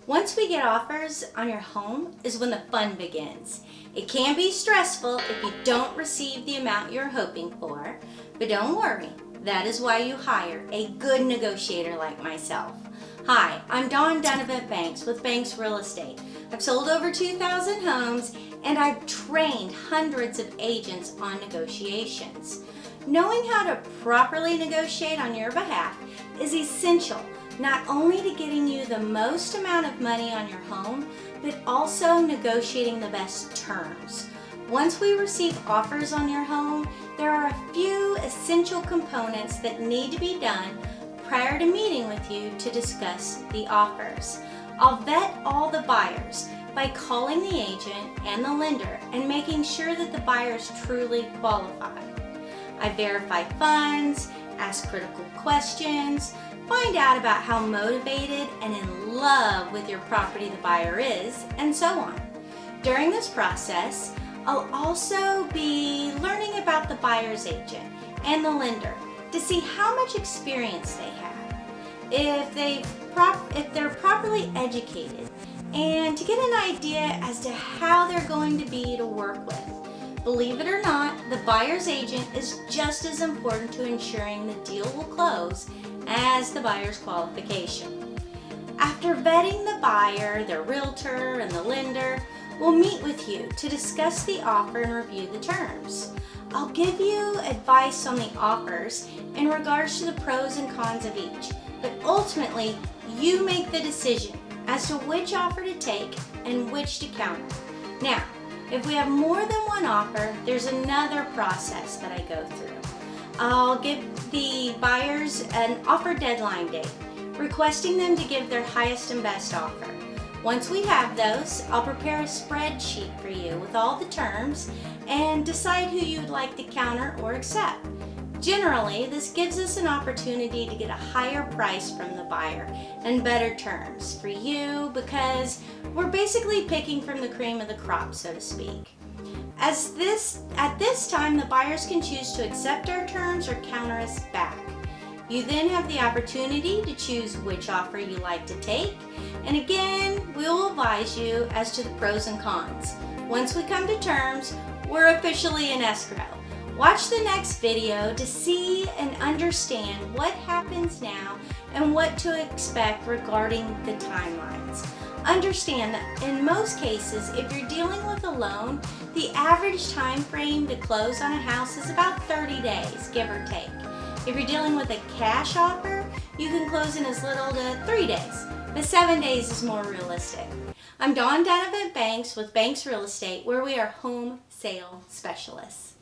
Once we get offers on your home is when the fun begins. It can be stressful if you don't receive the amount you're hoping for, but don't worry. That is why you hire a good negotiator like myself. Hi, I'm Dunavant-Banks with Banks Real Estate. I've sold over 2,000 homes and I've trained hundreds of agents on negotiations. Knowing how to properly negotiate on your behalf is essential, not only to getting you the most amount of money on your home, but also negotiating the best terms. Once we receive offers on your home, there are a few essential components that need to be done prior to meeting with you to discuss the offers. I'll vet all the buyers by calling the agent and the lender and making sure that the buyers truly qualify. I verify funds, ask critical questions, find out about how motivated and in love with your property the buyer is, and so on. During this process, I'll also be learning about the buyer's agent and the lender to see how much experience they have, if they're properly educated, and to get an idea as to how they're going to be to work with. Believe it or not, the buyer's agent is just as important to ensuring the deal will close as the buyer's qualification. After vetting the buyer, their realtor, and the lender, we'll meet with you to discuss the offer and review the terms. I'll give you advice on the offers in regards to the pros and cons of each, but ultimately, you make the decision as to which offer to take and which to counter. Now, if we have more than one offer, there's another process that I go through. I'll give the buyers an offer deadline date, requesting them to give their highest and best offer. Once we have those, I'll prepare a spreadsheet for you with all the terms and decide who you'd like to counter or accept. Generally, this gives us an opportunity to get a higher price from the buyer and better terms for you because we're basically picking from the cream of the crop, so to speak. At this time, the buyers can choose to accept our terms or counter us back. You then have the opportunity to choose which offer you like to take, and again, we will advise you as to the pros and cons. Once we come to terms, we're officially in escrow. Watch the next video to see and understand what happens now and what to expect regarding the timelines. Understand that in most cases, if you're dealing with a loan, the average time frame to close on a house is about 30 days, give or take. If you're dealing with a cash offer, you can close in as little to 3 days, but 7 days is more realistic. I'm Dunavant-Banks with Banks Real Estate, where we are home sale specialists.